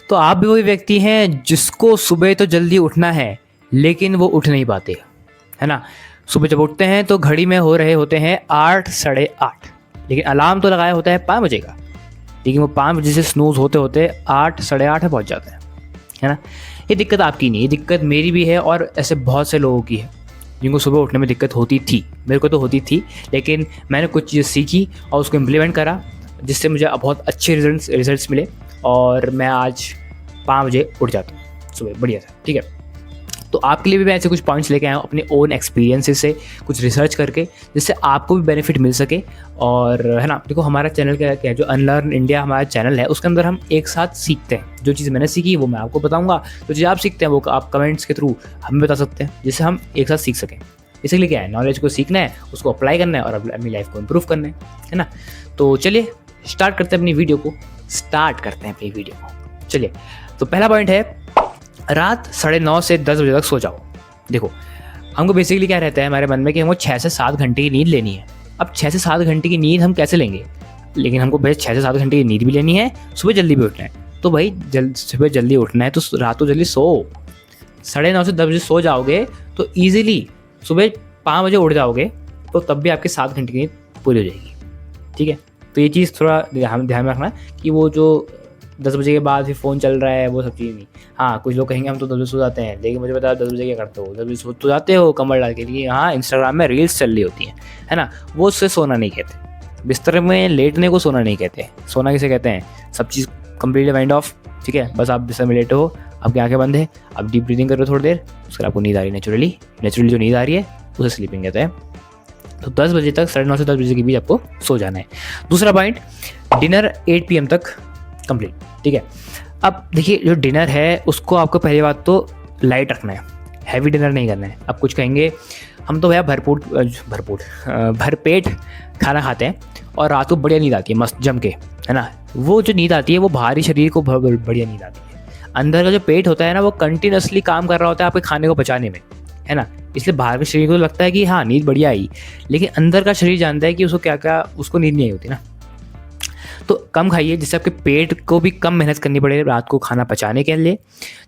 तो आप भी वही व्यक्ति हैं जिसको सुबह तो जल्दी उठना है लेकिन वो उठ नहीं पाते, है ना। सुबह जब उठते हैं तो घड़ी में हो रहे होते हैं 8 साढ़े 8, लेकिन अलार्म तो लगाया होता है 5 बजे का, लेकिन वो 5 बजे से स्नूज़ होते होते 8 साढ़े 8 में पहुँच जाते हैं, है ना। ये दिक्कत आपकी नहीं, ये दिक्कत मेरी भी है और ऐसे बहुत से लोगों की है जिनको सुबह उठने में दिक्कत होती थी। मेरे को तो होती थी, लेकिन मैंने कुछ चीज़ें सीखी और उसको इम्प्लीमेंट करा, जिससे मुझे बहुत अच्छे रिजल्ट्स मिले और मैं आज 5 बजे उठ जाता हूँ सुबह, बढ़िया था, ठीक है। तो आपके लिए भी मैं ऐसे कुछ पॉइंट्स लेके आया हूँ अपने ओन एक्सपीरियंसेस से, कुछ रिसर्च करके, जिससे आपको भी बेनिफिट मिल सके। और है ना, देखो हमारा चैनल क्या है, जो अनलर्न इंडिया हमारा चैनल है, उसके अंदर हम एक साथ सीखते हैं। जो चीज़ मैंने सीखी वो मैं आपको बताऊंगा, जो चीज़ आप सीखते हैं वो आप कमेंट्स के थ्रू हमें बता सकते हैं, जिससे हम एक साथ सीख सकें। इसीलिए क्या है, नॉलेज को सीखना है, उसको अप्लाई करना है और अपनी लाइफ को इम्प्रूव करना है ना। तो चलिए स्टार्ट करते हैं अपनी वीडियो को, चलिए। तो पहला पॉइंट है, रात 9:30 से 10 बजे तक सो जाओ। देखो हमको बेसिकली क्या रहता है हमारे मन में कि हमको 6 से 7 घंटे की नींद लेनी है। अब 6 से 7 घंटे की नींद हम कैसे लेंगे, लेकिन हमको भाई 6 से 7 घंटे की नींद भी लेनी है, सुबह जल्दी भी उठना है। तो भाई सुबह जल्दी उठना है तो रात को जल्दी सो। 9:30 से 10 बजे सो जाओगे तो ईजिली सुबह 5 बजे उठ जाओगे, तो तब भी आपकी 7 घंटे की नींद पूरी हो जाएगी, ठीक है। तो ये चीज़ थोड़ा ध्यान में रखना कि वो जो 10 बजे के बाद फिर फ़ोन चल रहा है वो सब चीज़ नहीं। हाँ, कुछ लोग कहेंगे हम तो 10 बजे सो जाते हैं, लेकिन मुझे बताओ 10 बजे क्या करते हो? 10 बजे सो तो जाते हो कमर डाल के लिए, हाँ इंस्टाग्राम में रील्स चल रही होती हैं, है ना। वो उससे सोना नहीं कहते, बिस्तर में लेटने को सोना नहीं कहते। सोना किसे कहते हैं, सब चीज़ कम्प्लीटली माइंड ऑफ, ठीक है। बस आप बिस्तर में लेटे हो, आपकी आंखें बंद है, आप डीप ब्रीदिंग कर रहे हो थोड़ी देर, उसके आपको नींद आ रही है नेचुरली जो नींद आ रही है उसे स्लीपिंग कहते हैं। तो 10 बजे तक, 9:30 से 10 बजे के बीच आपको सो जाना है। दूसरा पॉइंट, डिनर 8 PM तक कंप्लीट, ठीक है। अब देखिए जो डिनर है उसको आपको पहली बात तो लाइट रखना है, हैवी डिनर नहीं करना है। अब कुछ कहेंगे हम तो भैया भरपेट खाना खाते हैं और रात को बढ़िया नींद आती है मस्त जम के, है ना। वो जो नींद आती है वो बाहरी शरीर को बढ़िया नींद आती है, अंदर का जो पेट होता है ना वो कंटिन्यूसली काम कर रहा होता है आपके खाने को पचाने में, है ना। इसलिए बाहर के शरीर को लगता है कि हाँ नींद बढ़िया आई, लेकिन अंदर का शरीर जानता है कि उसको नींद नहीं आई होती ना। तो कम खाइए, जिससे आपके पेट को भी कम मेहनत करनी पड़े रात को खाना पचाने के लिए,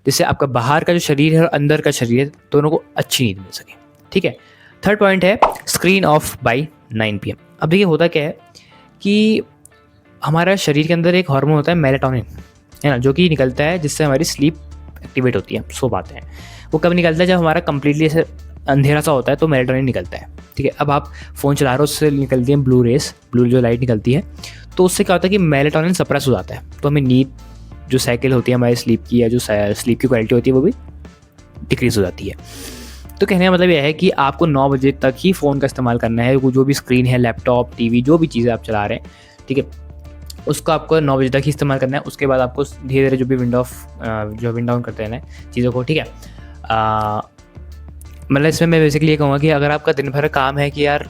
जिससे आपका बाहर का जो शरीर है और अंदर का शरीर है दोनों को अच्छी नींद मिल सके, ठीक है। थर्ड पॉइंट है, स्क्रीन ऑफ बाय 9 PM। अब देखिए होता क्या है कि हमारा शरीर के अंदर एक हार्मोन होता है मेलाटोनिन, है ना, जो कि निकलता है जिससे हमारी स्लीप एक्टिवेट होती है, सो पाते हैं। वो कब निकलता है, जब हमारा कंप्लीटली ऐसे अंधेरा सा होता है तो मेलाटोनिन निकलता है, ठीक है। अब आप फ़ोन चला रहे हो, उससे निकलती है ब्लू जो लाइट निकलती है, तो उससे क्या होता है कि मेलाटोनिन सप्रेस हो जाता है, तो हमें नींद जो साइकिल होती है हमारे स्लीप की, या जो स्लीप की क्वालिटी होती है वो भी डिक्रीज़ हो जाती है। तो कहने का मतलब यह है कि आपको 9 बजे तक ही फ़ोन का इस्तेमाल करना है। जो भी स्क्रीन है, लैपटॉप, टीवी, जो भी चीज़ें आप चला रहे हैं, ठीक है, उसको आपको 9 बजे तक ही इस्तेमाल करना है। उसके बाद आपको धीरे धीरे जो भी विंड डाउन करते हैं चीज़ों को, ठीक है। मतलब इसमें मैं बेसिकली ये कहूँगा कि अगर आपका दिन भर काम है कि यार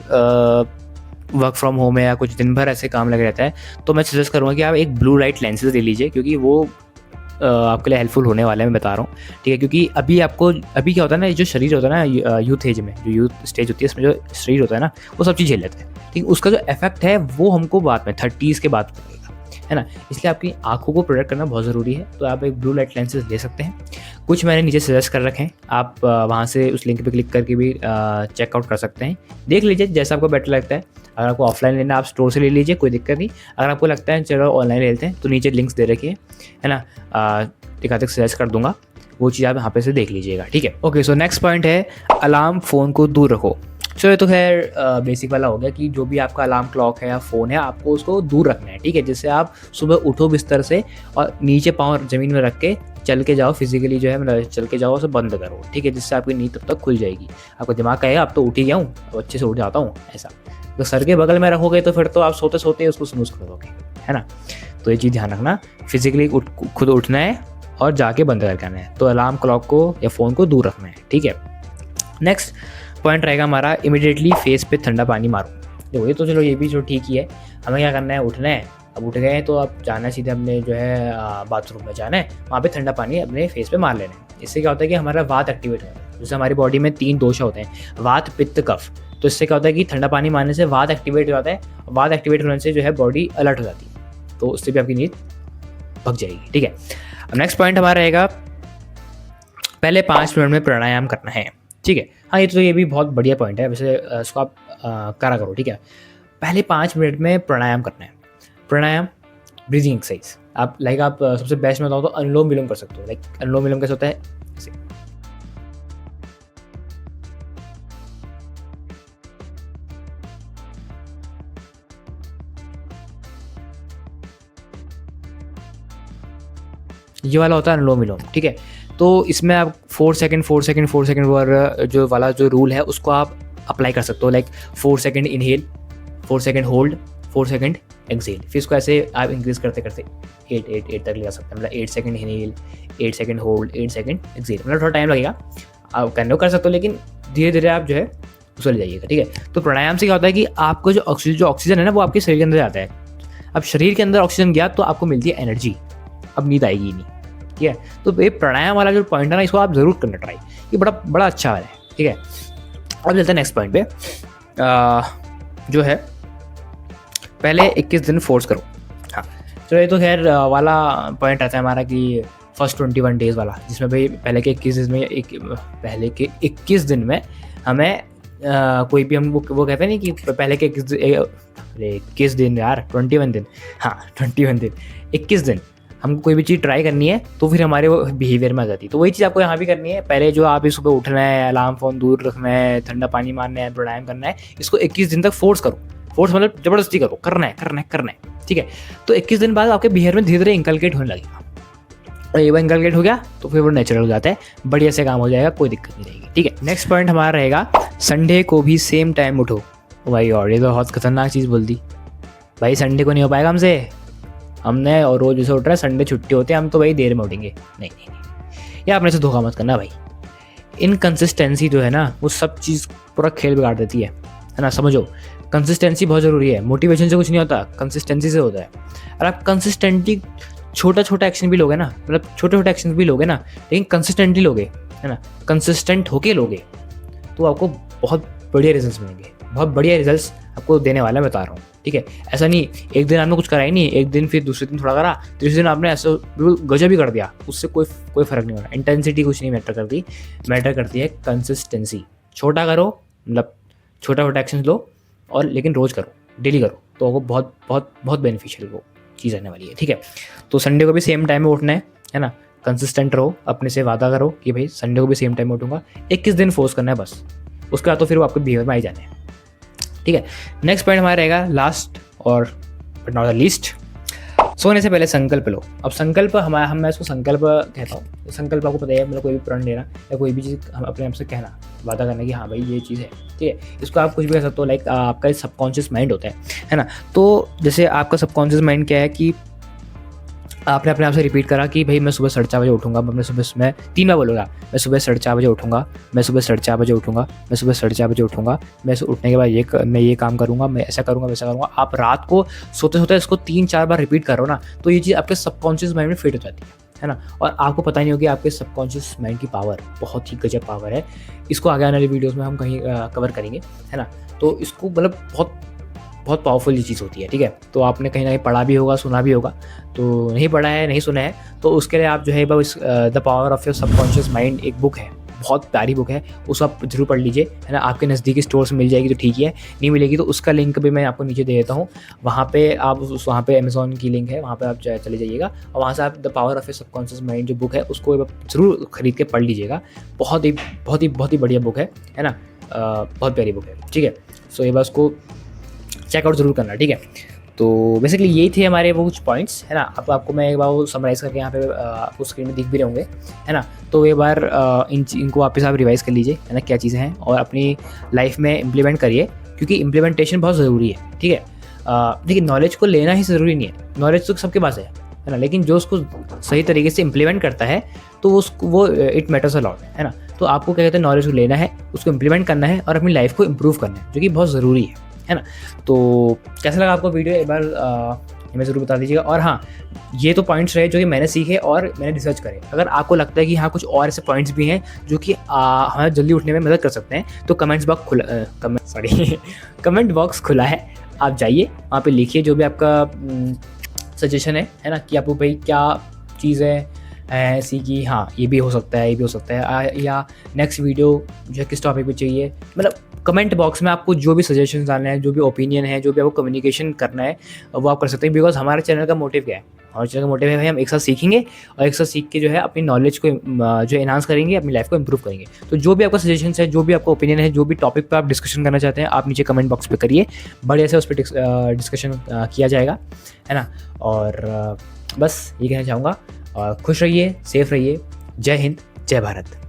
वर्क फ्रॉम होम है या कुछ दिन भर ऐसे काम लगे रहता है, तो मैं सजेस्ट करूँगा कि आप एक ब्लू लाइट लेंसेज ले लीजिए, क्योंकि वो आपके लिए हेल्पफुल होने वाला है, मैं बता रहा हूँ, ठीक है। क्योंकि अभी क्या होता है ना, जो शरीर होता है ना यूथ एज में, जो यूथ स्टेज होती है, इसमें जो शरीर होता है ना वो सब चीज़ झेल लेता है, ठीक है। उसका जो इफेक्ट है वो हमको बाद में 30s के बाद पड़ेगा, है ना। इसलिए आपकी आंखों को प्रोटेक्ट करना बहुत ज़रूरी है। तो आप एक ब्लू लाइट लेंसेज ले सकते हैं, कुछ मैंने नीचे सजेस्ट कर रखे हैं, आप वहाँ से उस लिंक पे क्लिक करके भी चेकआउट कर सकते हैं, देख लीजिए जैसा आपको बेटर लगता है। अगर आपको ऑफलाइन लेना है आप स्टोर से ले लीजिए, कोई दिक्कत नहीं। अगर आपको लगता है चलो ऑनलाइन ले लेते हैं, तो नीचे लिंक्स दे रखिए, है ना, दिखाते सजेस्ट कर दूंगा, वो चीज़ आप यहाँ पे से देख लीजिएगा, ठीक है। ओके, सो नेक्स्ट पॉइंट है, अलार्म फ़ोन को दूर रखो। चलो ये तो खैर बेसिक वाला हो गया कि जो भी आपका अलार्म क्लॉक है या फ़ोन है आपको उसको दूर रखना है, ठीक है। जिससे आप सुबह उठो बिस्तर से और नीचे पाँव ज़मीन में रख के चल के जाओ, फिजिकली जो है मतलब चल के जाओ, उसे बंद करो, ठीक है। जिससे आपकी नींद तब तक खुल जाएगी। आपका दिमाग कहेगा अब तो उठ ही गया हूँ, अब अच्छे से उठ जाता हूँ, ऐसा। तो सर के बगल में रखोगे तो फिर तो आप सोते सोते उसको स्नूज़ कर दोगे, है ना। तो ये चीज़ ध्यान रखना, फिजिकली खुद उठना है और जाके बंद करके आना है। तो अलार्म क्लॉक को या फ़ोन को दूर रखना है, ठीक है। नेक्स्ट पॉइंट रहेगा हमारा, इमीडिएटली फेस पे ठंडा पानी मारो। देखो ये तो चलो ये भी जो ठीक ही है, हमें क्या करना है, उठना है। अब उठ गए तो आप जाना है सीधे अपने जो है बाथरूम में जाना है, वहाँ पे ठंडा पानी अपने फेस पे मार लेना है। इससे क्या होता है कि हमारा वात एक्टिवेट होता है। जैसे हमारी बॉडी में 3 दोष होते हैं, वात, पित्त, कफ। तो इससे क्या होता है कि ठंडा पानी मारने से वात एक्टिवेट हो जाता है, वात एक्टिवेट होने से जो है बॉडी अलर्ट हो जाती है, तो उससे भी आपकी नींद भग जाएगी। ठीक है, अब नेक्स्ट पॉइंट हमारा रहेगा पहले 5 मिनट में प्राणायाम करना है। ठीक है, हाँ ये भी बहुत बढ़िया पॉइंट है, वैसे इसको आप करा करो। ठीक है, पहले 5 मिनट में प्राणायाम करना है। प्राणायाम ब्रीदिंग एक्सरसाइज, आप सबसे बेस्ट में बताओ तो अनुलोम विलोम कर सकते हो। अनुलोम विलोम कैसे होता है, ये वाला होता है अनुलोम विलोम। ठीक है, तो इसमें आप 4 सेकंड जो वाला जो रूल है उसको आप अप्लाई कर सकते हो। 4 second inhale, 4 second hold, 4 second exhale. फिर इसको ऐसे आप इंक्रीज करते करते 8 तक ले जा सकते हैं। मतलब 8 second inhale, 8 second hold, 8 second exhale. मतलब थोड़ा टाइम लगेगा, आप कैन कर सकते हो, लेकिन धीरे धीरे आप जो है उसको ले जाइएगा। ठीक है, तो प्राणायाम से क्या होता है कि आपको जो ऑक्सीजन है ना वो आपके शरीर के अंदर जाता है। अब शरीर के अंदर ऑक्सीजन गया तो आपको मिलती है एनर्जी, अब नींद आएगी नहीं। ठीक है, तो ये प्राणायाम वाला जो पॉइंट है ना इसको आप जरूर करना ट्राई, ये बड़ा अच्छा है। ठीक है, अब चलते हैं नेक्स्ट पॉइंट पे, जो है पहले 21 दिन फोर्स करो। हाँ, तो ये तो खैर वाला पॉइंट आता है हमारा कि फर्स्ट 21 डेज वाला, जिसमें भाई पहले के 21 दिन में हमें कोई भी हम वो कहते हैं नहीं कि पहले के 21 दिन यार 21 दिन, हाँ 21 दिन 21 दिन हमको कोई भी चीज़ ट्राई करनी है तो फिर हमारे वो बिहेवियर में आ जाती है। तो वही चीज़ आपको यहाँ भी करनी है। पहले जो आप सुबह उठना है, अलार्म फ़ोन दूर रखना है, ठंडा पानी मारना है, प्राणायाम करना है, इसको 21 दिन तक फोर्स करो। फोर्स मतलब ज़बरदस्ती करो, करना है। ठीक है, तो 21 दिन बाद आपके बिहेवियर में धीरे धीरे इंकलकेट होने लगेगा, और एक बार इंकलकेट हो गया तो फिर वो नेचुरल हो जाता है, बढ़िया से काम हो जाएगा, कोई दिक्कत नहीं रहेगी। ठीक है, नेक्स्ट पॉइंट हमारा रहेगा संडे को भी सेम टाइम उठो। भाई और ये तो बहुत खतरनाक चीज़ बोल दी भाई, संडे को नहीं हो पाएगा हमसे, हमने और रोज जैसे उठ रहा है, संडे छुट्टी होती है, हम तो भाई देर में उठेंगे। नहीं, ये अपने से धोखा मत करना भाई। इनकंसिस्टेंसी जो है ना वो सब चीज़ पूरा खेल बिगाड़ देती है ना, समझो। कंसिस्टेंसी बहुत ज़रूरी है, मोटिवेशन से कुछ नहीं होता, कंसिस्टेंसी से होता है। और आप कंसिस्टेंटली छोटा एक्शन भी लोगे ना, मतलब छोटे एक्शन भी लोगे ना, लेकिन कंसिस्टेंटली लोगे, है ना, कंसिस्टेंट होके लोगे तो आपको बहुत बढ़िया रिजल्ट्स मिलेंगे, बहुत बढ़िया रिजल्ट्स आपको देने वाला मैं बता रहा हूँ। ठीक है, ऐसा नहीं एक दिन आपने कुछ करा ही नहीं, एक दिन फिर दूसरे दिन थोड़ा करा, तीसरे दिन आपने ऐसा बिल्कुल गजब ही कर दिया, उससे कोई फर्क नहीं होना। इंटेंसिटी कुछ नहीं मैटर करती, मैटर करती है कंसिस्टेंसी। छोटा करो, मतलब छोटा एक्शन लो, और लेकिन रोज़ करो, डेली करो, तो आपको बहुत बहुत बहुत बेनिफिशियल वो चीज़ आने वाली है। ठीक है, तो संडे को भी सेम टाइम में उठना है ना, कंसिस्टेंट रहो, अपने से वादा करो कि भाई संडे को भी सेम टाइम में उठूंगा, 21 दिन फोर्स करना है बस, उसके बाद तो फिर वो आपके बिहेवियर में आ जाने हैं। ठीक है, नेक्स्ट पॉइंट हमारा रहेगा लास्ट और बट नॉट द लीस्ट, सोने से पहले संकल्प लो। अब संकल्प मैं इसको संकल्प कहता हूँ। संकल्प आपको पता है, मतलब कोई भी प्रण लेना या कोई भी चीज़ हम अपने आप से कहना, वादा करना कि हाँ भाई ये चीज़ है। ठीक है, इसको आप कुछ भी कह सकते हो। आपका सबकॉन्शियस माइंड होता है ना, तो जैसे आपका सबकॉन्शियस माइंड क्या है कि आपने अपने आप से रिपीट करा कि भाई मैं सुबह 4:30 बजे उठूंगा, मैं सुबह 3 बार बोलूँगा, मैं सुबह 4:30 बजे उठूंगा, मैं सुबह 4:30 बजे उठूंगा, मैं सुबह 4:30 बजे उठूंगा, मैं उठने के बाद मैं ये काम करूँगा, मैं ऐसा करूँगा, वैसा करूँगा। आप रात को सोते सोते इसको 3-4 बार रिपीट करो ना, तो ये चीज़ आपके सबकॉन्शियस माइंड में फिट हो जाती है ना, और आपको पता नहीं होगी आपके सबकॉन्शियस माइंड की पावर बहुत ही गजब पावर है। इसको आगे आने वाली वीडियोस में हम कहीं कवर करेंगे, है ना। तो इसको मतलब बहुत पावरफुल ये चीज़ होती है। ठीक है, तो आपने कहीं ना कहीं पढ़ा भी होगा, सुना भी होगा, तो नहीं पढ़ा है, नहीं सुना है, तो उसके लिए आप जो है the power of your subconscious mind एक बुक है, बहुत प्यारी बुक है, उसको आप जरूर पढ़ लीजिए, है ना। आपके नज़दीकी स्टोर्स में मिल जाएगी तो ठीक है, नहीं मिलेगी तो उसका लिंक भी मैं आपको नीचे दे देता हूँ। वहाँ पे अमेज़ॉन की लिंक है, वहाँ पे आप चले जाइएगा और वहाँ से आप the power of your subconscious mind जो बुक है उसको जरूर खरीद के पढ़ लीजिएगा। बहुत ही बढ़िया बुक है ना, बहुत प्यारी बुक है। ठीक है, सो ये बस को चेकआउट जरूर करना। ठीक है, तो बेसिकली यही थे हमारे वो कुछ पॉइंट्स, है ना। अब आपको मैं एक बार वो समराइज़ करके यहाँ पे आपको स्क्रीन में दिख भी रहेंगे, है ना। तो एक बार इनको वापस आप रिवाइज़ कर लीजिए, है ना, क्या चीज़ें हैं, और अपनी लाइफ में इम्प्लीमेंट करिए, क्योंकि इम्प्लीमेंटेशन बहुत ज़रूरी है। ठीक है, देखिए नॉलेज को लेना ही ज़रूरी नहीं है, नॉलेज तो सबके पास है ना, लेकिन जो उसको सही तरीके से इम्प्लीमेंट करता है तो वो इट मैटर्स अ लॉट, है ना। तो आपको क्या कहते हैं, नॉलेज को लेना है, उसको इम्प्लीमेंट करना है और अपनी लाइफ को इम्प्रूव करना है, जो कि बहुत ज़रूरी है ना। तो कैसा लगा आपको वीडियो, एक बार हमें ज़रूर बता दीजिएगा। और हाँ, ये तो पॉइंट्स रहे जो कि मैंने सीखे और मैंने रिसर्च करे। अगर आपको लगता है कि हाँ कुछ और ऐसे पॉइंट्स भी हैं जो कि हमें जल्दी उठने में मदद कर सकते हैं, तो कमेंट बॉक्स खुला है, आप जाइए वहाँ पे लिखिए जो भी आपका सजेशन है ना, कि आपको भाई क्या चीज़ है ऐसी कि हाँ ये भी हो सकता है, ये भी हो सकता है, या नेक्स्ट वीडियो जो है किस टॉपिक पे चाहिए। मतलब कमेंट बॉक्स में आपको जो भी सजेशन डालना है, जो भी ओपिनियन है, जो भी आपको कम्युनिकेशन करना है, वो आप कर सकते हैं। बिकॉज हमारे चैनल का मोटिव क्या है? हमारे चैनल का मोटिव है भाई हम एक साथ सीखेंगे और एक साथ सीख के जो है अपनी नॉलेज को जो एनहांस करेंगे, अपनी लाइफ को इंप्रूव करेंगे। तो जो भी आपका सजेशन है, जो भी आपका ओपिनियन है, जो भी टॉपिक पे आप डिस्कशन करना चाहते हैं, आप नीचे कमेंट बॉक्स पे करिए, बढ़िया से उस पर डिस्कशन किया जाएगा, है ना। और बस ये कहना चाहूँगा, और खुश रहिए, सेफ रहिए। जय हिंद, जय भारत।